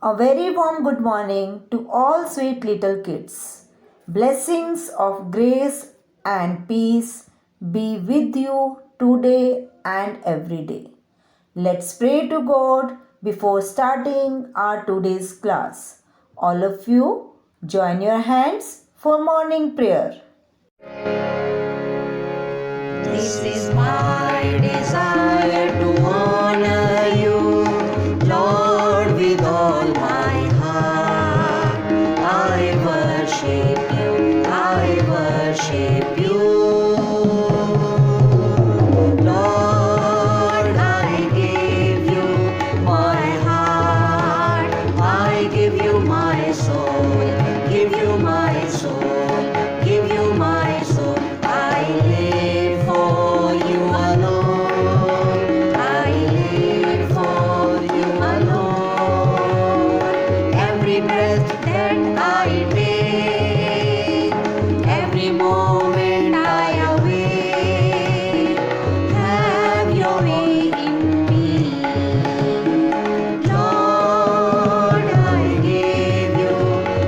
A very warm good morning to all sweet little kids. Blessings of grace and peace be with you today and every day. Let's pray to God before starting our today's class. All of you, join your hands for morning prayer. This is my desire to honor you, Lord, with all my heart. I worship you, I worship you. Lord, I give you my heart, I give you my soul, give you my soul, give you my soul. I live for you alone. I live for you alone. Every breath that I take, every moment I awake, have your way in me. Lord, I give you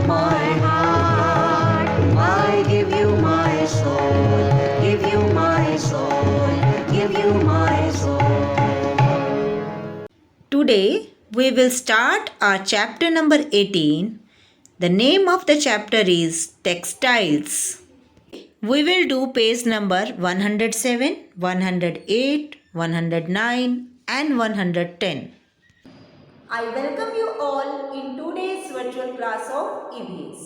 my heart, I give you my soul, give you my soul, give you my soul. Today we will start our chapter number 18. The name of the chapter is Textiles. We will do page number 107, 108, 109 and 110. I welcome you all in today's virtual class of EVS.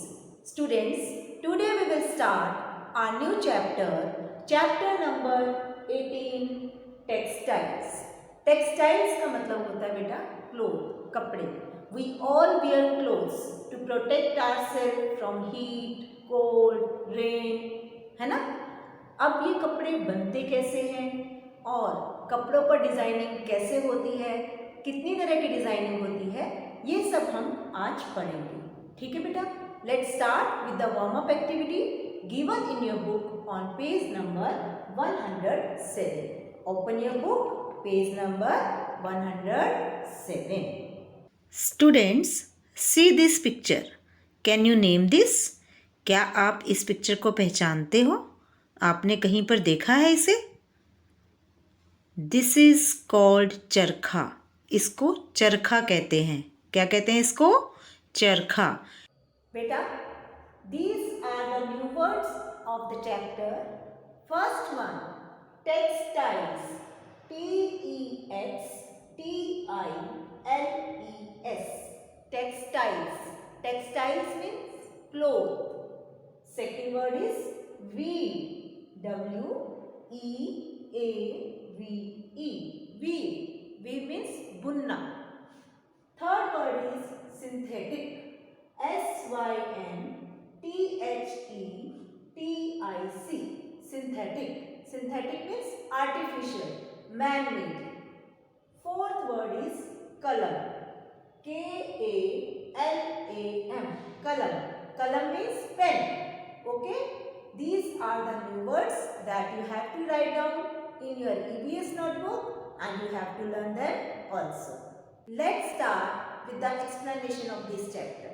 Students, today we will start our new chapter number 18, Textiles. Textiles का मतलब होता है बेटा cloth, कपड़े. We all wear clothes to protect ourselves from heat, cold, rain, है ना. अब ये कपड़े बनते कैसे हैं और कपड़ों पर डिजाइनिंग कैसे होती है, कितनी तरह की डिजाइनिंग होती है, ये सब हम आज पढ़ेंगे. ठीक है बेटा. Let's start with the warm up activity given in your book on page number 107. Open your book, page number 107. Students, see this picture. Can you name this? क्या आप इस पिक्चर को पहचानते हो? आपने कहीं पर देखा है इसे? दिस इज कॉल्ड चरखा. इसको चरखा कहते हैं. क्या कहते हैं इसको? चरखा. बेटा, these are the new words of the chapter. First one, textiles. Textiles. Textiles. Textiles means cloth. Second word is weave. weave. Weave means bunna. Third word is synthetic. synthetic. Synthetic. Synthetic means artificial, man-made. Fourth word is kalam. kalam. Kalam means pen. Okay. These are the new words that you have to write down in your EVS notebook and you have to learn them also. Let's start with the explanation of this chapter.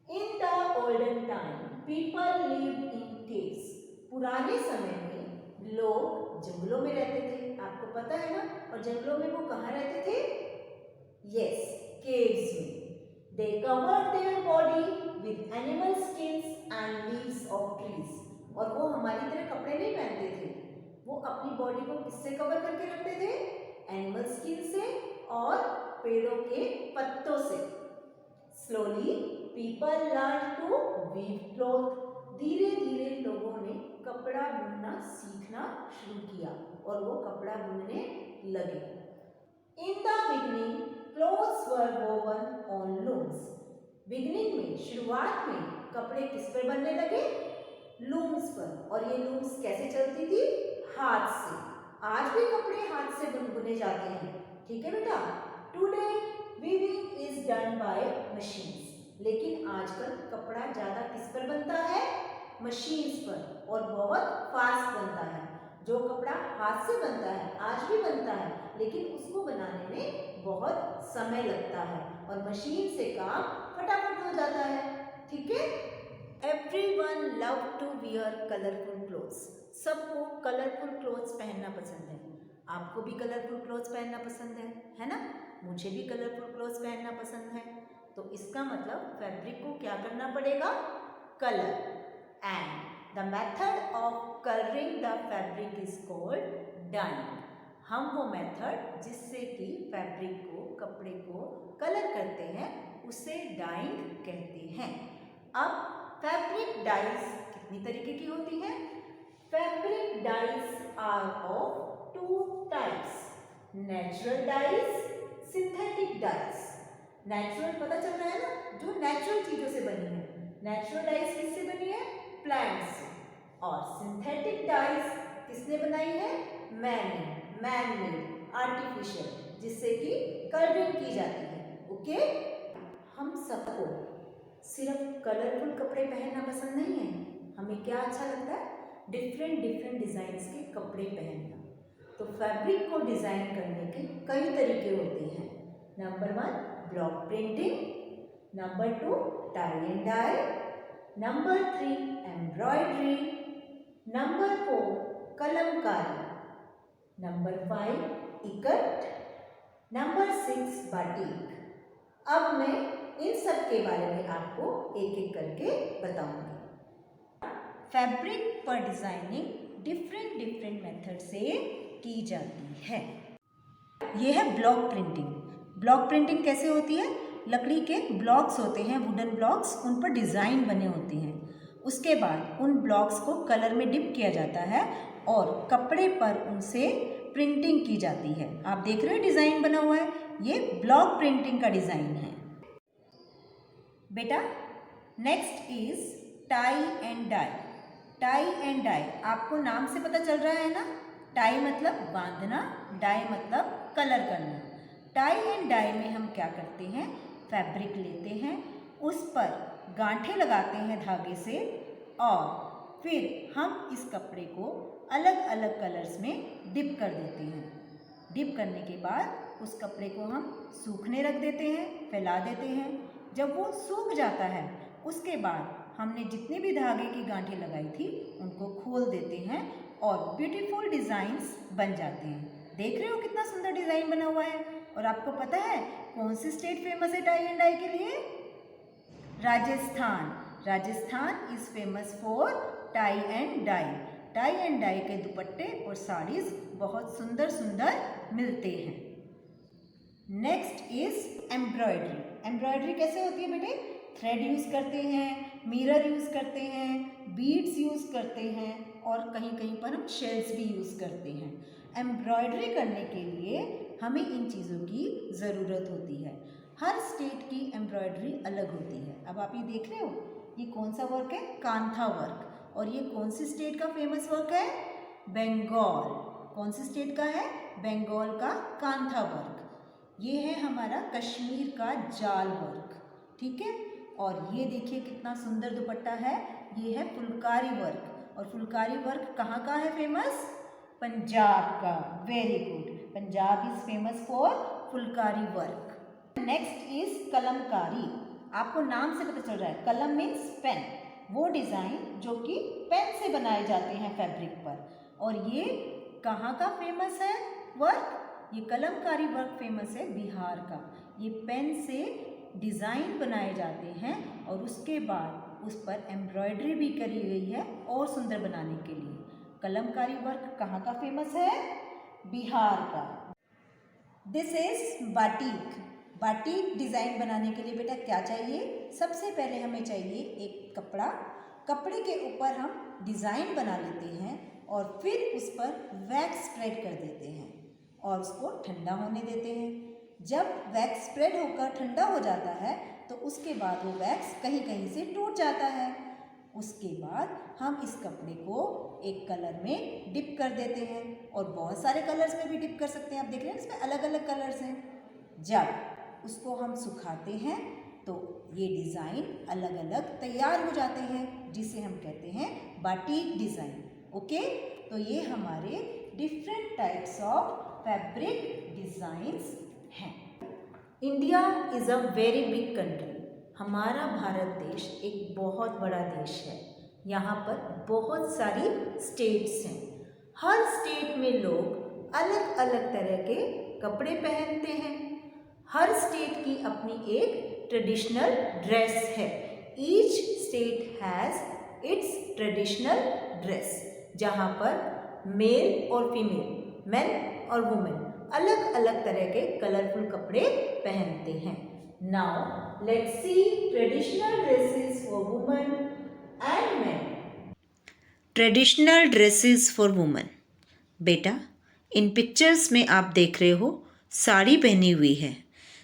In the olden time, people lived in caves. पुराने समय में लोग जंगलों में रहते थे. आपको पता है ना? और जंगलों में वो कहाँ रहते थे? Yes, caves में. They covered their body with animal skins and leaves of trees. और वो हमारी तरह कपड़े नहीं पहनते थे. वो अपनी बॉडी को किससे कवर करके रखते थे? एनिमल स्किन से और पेड़ों के पत्तों से. Slowly, people learned to weave cloth. धीरे धीरे लोगों ने कपड़ा बुनना सीखना शुरू किया और वो कपड़ा बुनने लगे. In the beginning, clothes were woven on looms. Beginning में, शुरुआत में कपड़े किस पर बनने लगे? लूम्स पर. और ये लूम्स कैसे चलती थी? हाथ से. आज भी कपड़े हाथ से बुने जाते हैं. ठीक है बेटा. Today weaving is done by machines. लेकिन आजकल कपड़ा ज्यादा किस पर बनता है? मशीन्स पर. और बहुत फास्ट बनता है. जो कपड़ा हाथ से बनता है आज भी बनता है, लेकिन उसको बनाने में बहुत समय लगता है और मशीन से काम फटाफट हो जाता है। ठीक है। Everyone love to wear colorful clothes. सबको कलरफुल क्लोथ्स पहनना पसंद है। आपको भी कलरफुल क्लोथ्स पहनना पसंद है ना? मुझे भी कलरफुल क्लोथ्स पहनना पसंद है। तो इसका मतलब फैब्रिक को क्या करना पड़ेगा? Colour. And the method of colouring the fabric is called dyeing. हम वो मेथड जिससे कि फैब्रिक को, कपड़े को कलर करते हैं उसे डाइंग कहते हैं। अब फैब्रिक डाइज कितनी तरीके की होती हैं? Fabric dyes are of 2 types, natural dyes, synthetic dyes. Natural पता चल रहा है ना, जो नेचुरल चीजों से बनी है। नेचुरल डाइज किससे बनी है? प्लांट से। और सिंथेटिक डाइज किसने बनाई है? मैन मेड, आर्टिफिशियल, जिससे कि कलरिंग की जाती है। ओके। हम सबको सिर्फ कलरफुल कपड़े पहनना पसंद नहीं है। हमें क्या अच्छा लगता है? डिफरेंट डिजाइन्स के कपड़े पहनना। तो फैब्रिक को डिजाइन करने के कई तरीके होते हैं। Number 1 block printing, number 2 tie and dye, number 3 embroidery, number 4 kalamkari, number 5 ikat, number 6 batik. अब मैं इन सब के बारे में आपको एक एक करके बताऊंगी। फैब्रिक पर डिजाइनिंग डिफरेंट मेथड से की जाती है। यह है ब्लॉक प्रिंटिंग। ब्लॉक प्रिंटिंग कैसे होती है? लकड़ी के ब्लॉक्स होते हैं, वुडन ब्लॉक्स, उन पर डिज़ाइन बने होते हैं। उसके बाद उन ब्लॉक्स को कलर में डिप किया जाता है और कपड़े पर उनसे प्रिंटिंग की जाती है। आप देख रहे हो डिज़ाइन बना हुआ है, ये ब्लॉक प्रिंटिंग का डिज़ाइन है। बेटा next is tie and dye. Tie and dye आपको नाम से पता चल रहा है ना? टाई मतलब बांधना, डाई मतलब कलर करना। टाई एंड डाई में हम क्या करते हैं? फैब्रिक लेते हैं, उस पर गांठें लगाते हैं धागे से और फिर हम इस कपड़े को अलग अलग कलर्स में डिप कर देते हैं। डिप करने के बाद उस कपड़े को हम सूखने रख देते हैं, फैला देते हैं। जब वो सूख जाता है उसके बाद हमने जितने भी धागे की गांठें लगाई थी उनको खोल देते हैं और ब्यूटीफुल डिज़ाइंस बन जाते हैं। देख रहे हो कितना सुंदर डिज़ाइन बना हुआ है। और आपको पता है कौन सी स्टेट फेमस है टाई एंड डाई के लिए? Rajasthan. Rajasthan is famous for tie and dye. Tie and dye के दुपट्टे और साड़ीज बहुत सुंदर सुंदर मिलते हैं। Next is embroidery. एम्ब्रॉयडरी कैसे होती है बेटे? थ्रेड यूज़ करते हैं, मिरर यूज़ करते हैं, बीड्स यूज़ करते हैं और कहीं कहीं पर हम शेल्स भी यूज़ करते हैं। एम्ब्रॉयडरी करने के लिए हमें इन चीज़ों की ज़रूरत होती है। हर स्टेट की एम्ब्रॉयडरी अलग होती है। अब आप ये देख रहे हो, ये कौन सा वर्क है? कांथा वर्क। और ये कौन सी स्टेट का फेमस वर्क है? बंगाल। कौन सी स्टेट का है? बंगाल का कांथा वर्क। ये है हमारा कश्मीर का जाल वर्क। ठीक है। और ये देखिए कितना सुंदर दुपट्टा है, ये है फुलकारी वर्क। और फुलकारी वर्क कहाँ का है फेमस? पंजाब का। Very good. Punjab is famous for Phulkari work. Next is Kalamkari. आपको नाम से पता चल रहा है, कलम मीन्स पेन। वो डिज़ाइन जो कि पेन से बनाए जाते हैं फैब्रिक पर। और ये कहाँ का फेमस है वर्क? ये कलमकारी वर्क फेमस है बिहार का। ये पेन से डिज़ाइन बनाए जाते हैं और उसके बाद उस पर एम्ब्रॉयडरी भी करी गई है और सुंदर बनाने के लिए। कलमकारी वर्क कहाँ का फेमस है? बिहार का। This is batik. Batik design बनाने के लिए बेटा क्या चाहिए? सबसे पहले हमें चाहिए एक कपड़ा। कपड़े के ऊपर हम डिज़ाइन बना लेते हैं और फिर उस पर वैक्स स्प्रेड कर देते हैं और उसको ठंडा होने देते हैं। जब वैक्स स्प्रेड होकर ठंडा हो जाता है तो उसके बाद वो वैक्स कहीं कहीं से टूट जाता है। उसके बाद हम इस कपड़े को एक कलर में डिप कर देते हैं और बहुत सारे कलर्स में भी डिप कर सकते हैं। आप देख रहे हैं इसमें अलग अलग कलर्स हैं। जब उसको हम सुखाते हैं तो ये डिज़ाइन अलग अलग तैयार हो जाते हैं, जिसे हम कहते हैं बाटिक डिज़ाइन। ओके। तो ये हमारे different types of fabric designs हैं। India is a very big country. हमारा भारत देश एक बहुत बड़ा देश है। यहाँ पर बहुत सारी स्टेट्स हैं। हर स्टेट में लोग अलग अलग तरह के कपड़े पहनते हैं। हर स्टेट की अपनी एक ट्रेडिशनल ड्रेस है। Each state has its traditional dress, जहाँ पर मेल और फीमेल, मेन और वुमेन अलग अलग तरह के कलरफुल कपड़े पहनते हैं। Now let's see traditional dresses for women and main. Traditional dresses for women. बेटा, इन पिक्चर्स में आप देख रहे हो साड़ी पहनी हुई है।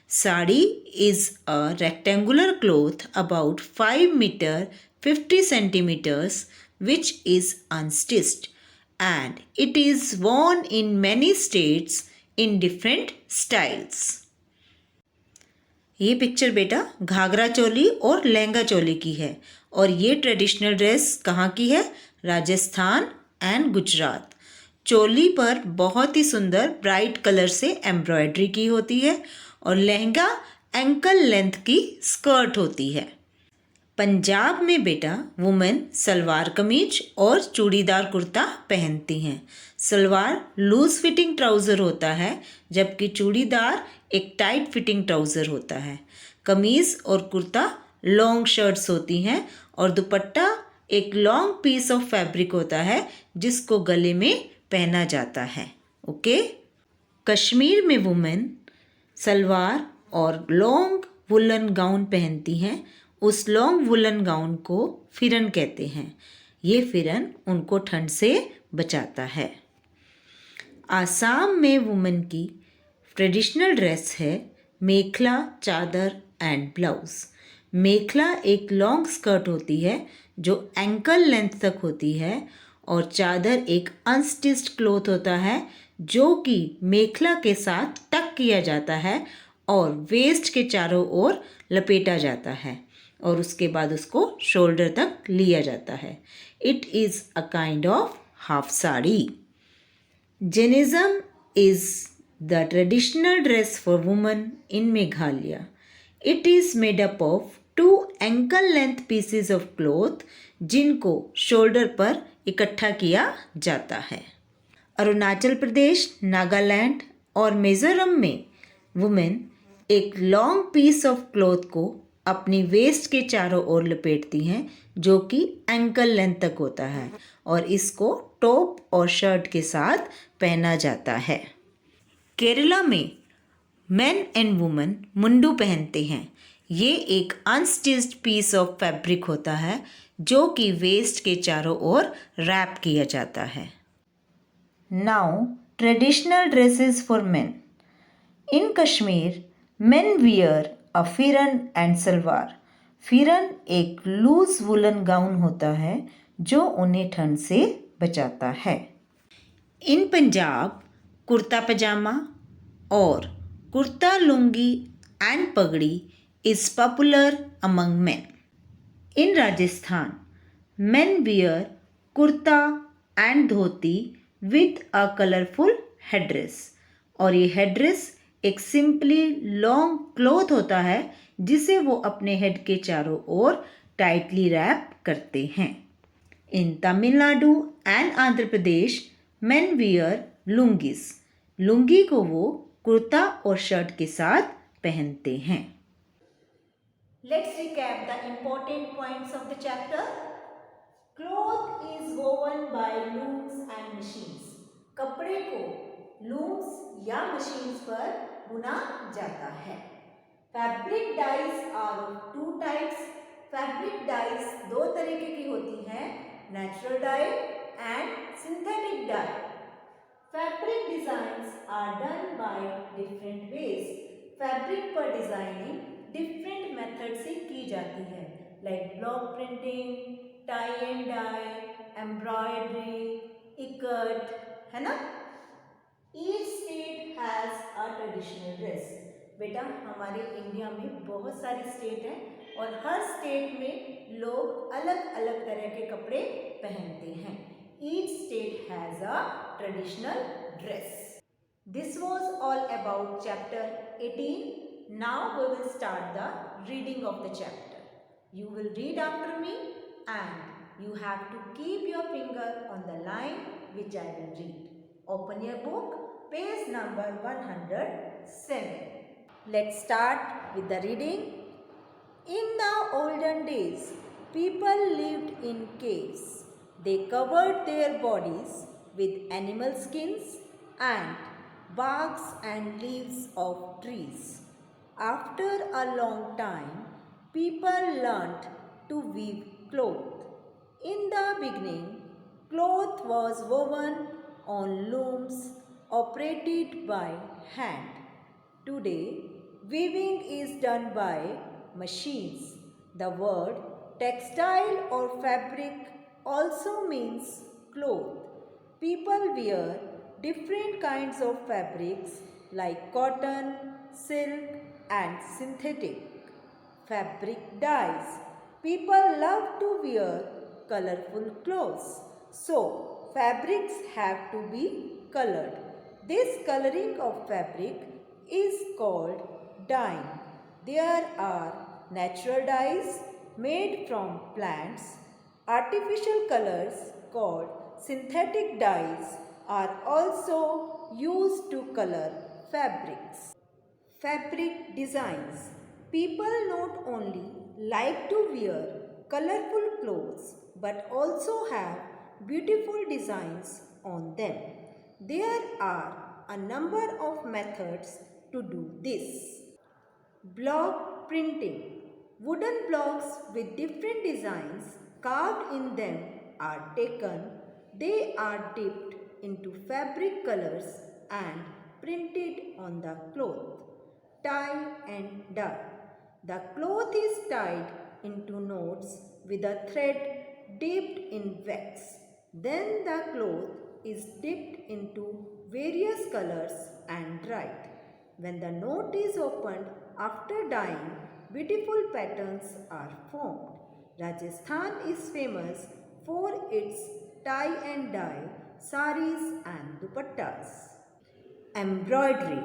Sari is a rectangular cloth about 5 metre 50 centimetres which is unstitched and it is worn in many states in different styles. ये पिक्चर बेटा घाघरा चोली और लहंगा चोली की है और ये ट्रेडिशनल ड्रेस कहाँ की है? राजस्थान एंड गुजरात। चोली पर बहुत ही सुंदर ब्राइट कलर से एम्ब्रॉयडरी की होती है और लहंगा एंकल लेंथ की स्कर्ट होती है। पंजाब में बेटा वुमेन सलवार कमीज और चूड़ीदार कुर्ता पहनती हैं। सलवार लूज फिटिंग ट्राउज़र होता है जबकि चूड़ीदार एक टाइट फिटिंग ट्राउज़र होता है। कमीज़ और कुर्ता लॉन्ग शर्ट्स होती हैं और दुपट्टा एक लॉन्ग पीस ऑफ फैब्रिक होता है जिसको गले में पहना जाता है। ओके। कश्मीर में वुमेन सलवार और लॉन्ग वुलन गाउन पहनती हैं। उस लॉन्ग वुलन गाउन को फिरन कहते हैं। ये फिरन उनको ठंड से बचाता है। आसाम में वुमेन की ट्रेडिशनल ड्रेस है मेखला, चादर एंड ब्लाउज। मेखला एक लॉन्ग स्कर्ट होती है जो एंकल लेंथ तक होती है और चादर एक अनस्टिच्ड क्लॉथ होता है जो कि मेखला के साथ टक किया जाता है और वेस्ट के चारों ओर लपेटा जाता है और उसके बाद उसको शोल्डर तक लिया जाता है। It is a kind of half sari. Jainism is the traditional dress for women in Meghalaya. It is made up of 2 ankle length pieces of cloth जिनको शोल्डर पर इकट्ठा किया जाता है। अरुणाचल प्रदेश, नागालैंड और मिज़ोरम में वुमेन एक लॉन्ग पीस ऑफ क्लॉथ को अपनी वेस्ट के चारों ओर लपेटती हैं जो कि एंकल लेंथ तक होता है और इसको टॉप और शर्ट के साथ पहना जाता है। केरला में मेन एंड वुमेन मुंडू पहनते हैं। ये एक अनस्टिच्ड पीस ऑफ फैब्रिक होता है जो कि वेस्ट के चारों ओर रैप किया जाता है। Now traditional dresses for main. In Kashmir men wear a फिरन एंड सलवार। फिरन एक लूज वुलन गाउन होता है जो उन्हें ठंड से बचाता है। इन पंजाब कुर्ता पजामा और कुर्ता लुंगी एंड पगड़ी is popular among main. In Rajasthan men wear kurta and dhoti with a colourful headrest और ये हेड्रेस एक सिंपली लॉन्ग क्लॉथ होता है जिसे वो अपने हेड के चारों ओर टाइटली रैप करते हैं। In Tamil Nadu and Andhra Pradesh men wear lungis. Lungi को वो कुर्ता और शर्ट के साथ पहनते हैं। Let's recap the important points of the chapter. Cloth is woven by looms and machines. कपड़े को लूम्स या मशीन्स पर बुना जाता है। Fabric dyes are of 2 types. Fabric dyes 2 तरीके की होती हैं, natural dye and synthetic dye. Fabric designs are done by different ways. Fabric पर डिजाइनिंग डिफरेंट मेथड से की जाती है, like block printing, tie and dye, embroidery, ikat, है ना। Each state has a traditional dress. बेटा हमारे इंडिया में बहुत सारी स्टेट हैं और हर स्टेट में लोग अलग अलग तरह के कपड़े पहनते हैं। Each state has a traditional dress. This was all about chapter 18. Now we will start the reading of the chapter. You will read after me and you have to keep your finger on the line which I will read. Open your book, page number 107. Let's start with the reading. In the olden days, people lived in caves. They covered their bodies with animal skins and barks and leaves of trees. After a long time, people learnt to weave cloth. In the beginning, cloth was woven on looms operated by hand. Today, weaving is done by machines. The word textile or fabric also means cloth. People wear different kinds of fabrics like cotton, silk, and synthetic. Fabric dyes. People love to wear colorful clothes. So, fabrics have to be colored. This coloring of fabric is called dyeing. There are natural dyes made from plants. Artificial colors called synthetic dyes are also used to color fabrics. Fabric designs. People not only like to wear colorful clothes but also have beautiful designs on them. There are a number of methods to do this. Block printing. Wooden blocks with different designs carved in them are taken. They are dipped into fabric colors and printed on the cloth. Tie and dye. The cloth is tied into knots with a thread dipped in wax. Then the cloth is dipped into various colors and dried. When the knot is opened after dyeing, beautiful patterns are formed. Rajasthan is famous for its tie and dye, saris and dupattas. Embroidery.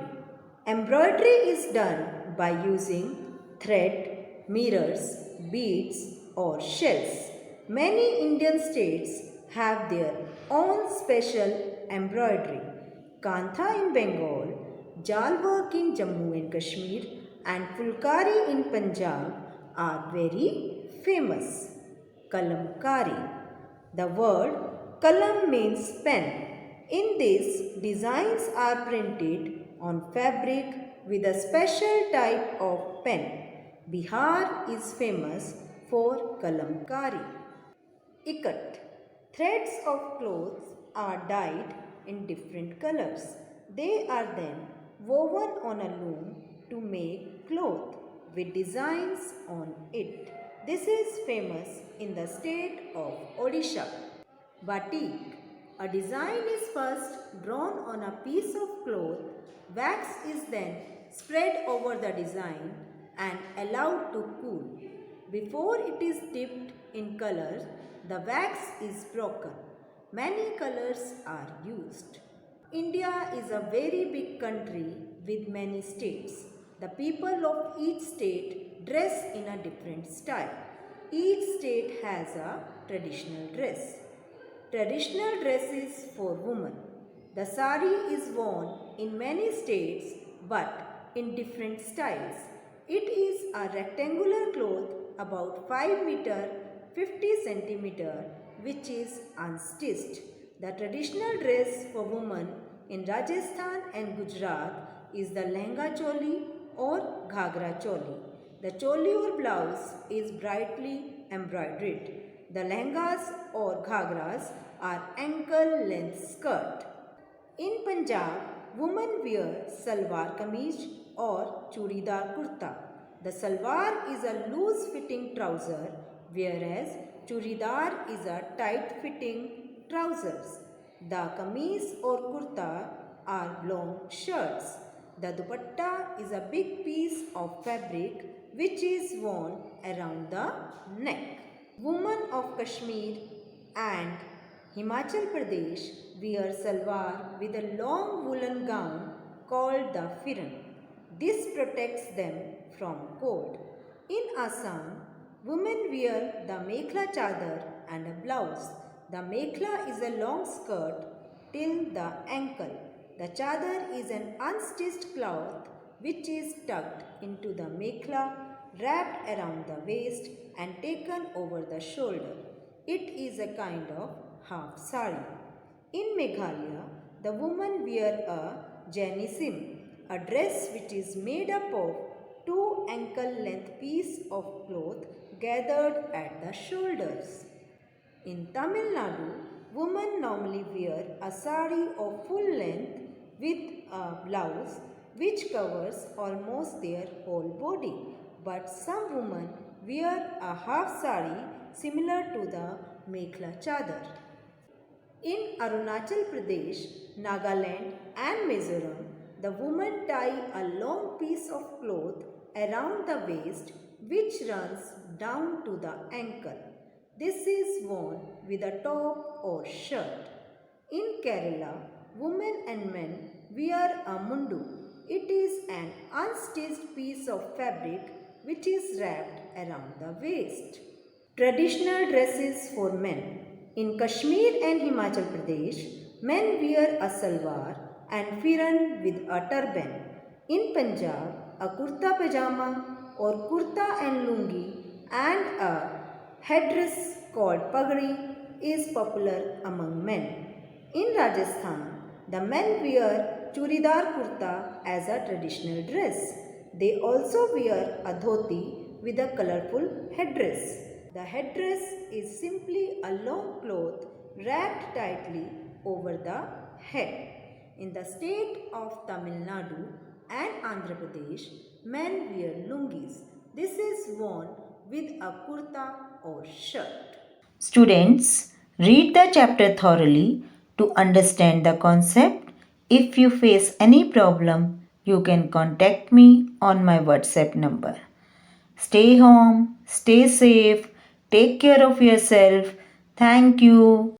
Embroidery is done by using thread, mirrors, beads or shells. Many Indian states have their own special embroidery. Kantha in Bengal, Jal work in Jammu and Kashmir and Fulkari in Punjab are very famous. Kalamkari. The word kalam means pen. In this, designs are printed on fabric with a special type of pen. Bihar is famous for kalamkari. Ikat. Threads of clothes are dyed in different colors. They are then woven on a loom to make cloth with designs on it. This is famous in the state of Odisha. Batik. A design is first drawn on a piece of cloth. Wax is then spread over the design and allowed to cool. Before it is dipped in colors, the wax is broken. Many colors are used. India is a very big country with many states. The people of each state dress in a different style. Each state has a traditional dress. Traditional dresses for women. The sari is worn in many states but in different styles. It is a rectangular cloth about 5 meter 50 centimeter which is unstitched. The traditional dress for women in Rajasthan and Gujarat is the lehenga choli or ghagra choli. The choli or blouse is brightly embroidered. The lehengas or ghagras are ankle-length skirt. In Punjab, women wear salwar kameez or churidar kurta. The salwar is a loose-fitting trouser, whereas churidar is a tight-fitting trousers. The kameez or kurta are long shirts. The dupatta is a big piece of fabric which is worn around the neck. Women of Kashmir and Himachal Pradesh wear salwar with a long woolen gown called the firan. This protects them from cold. In Assam, women wear the mekhla chadar and a blouse. The mekhla is a long skirt till the ankle. The chadar is an unstitched cloth which is tucked into the mekhla, wrapped around the waist and taken over the shoulder. It is a kind of half sari. In Meghalaya, the women wear a jainism, a dress which is made up of two ankle-length pieces of cloth gathered at the shoulders. In Tamil Nadu, women normally wear a sari of full length with a blouse which covers almost their whole body. But some women wear a half sari similar to the mekhla chadar. In Arunachal Pradesh, Nagaland and Mizoram, the women tie a long piece of cloth around the waist which runs down to the ankle. This is worn with a top or shirt. In Kerala, women and men wear a mundu. It is an unstitched piece of fabric which is wrapped around the waist. Traditional dresses for men. In Kashmir and Himachal Pradesh, men wear a salwar and firan with a turban. In Punjab, a kurta pajama or kurta and lungi and a headdress called pagdi is popular among men. In Rajasthan, the men wear churidar kurta as a traditional dress. They also wear a dhoti with a colorful headdress. The headdress is simply a long cloth wrapped tightly over the head. In the state of Tamil Nadu and Andhra Pradesh, men wear lungis. This is worn with a kurta or shirt. Students, read the chapter thoroughly to understand the concept. If you face any problem, you can contact me on my WhatsApp number. Stay home, stay safe, take care of yourself. Thank you.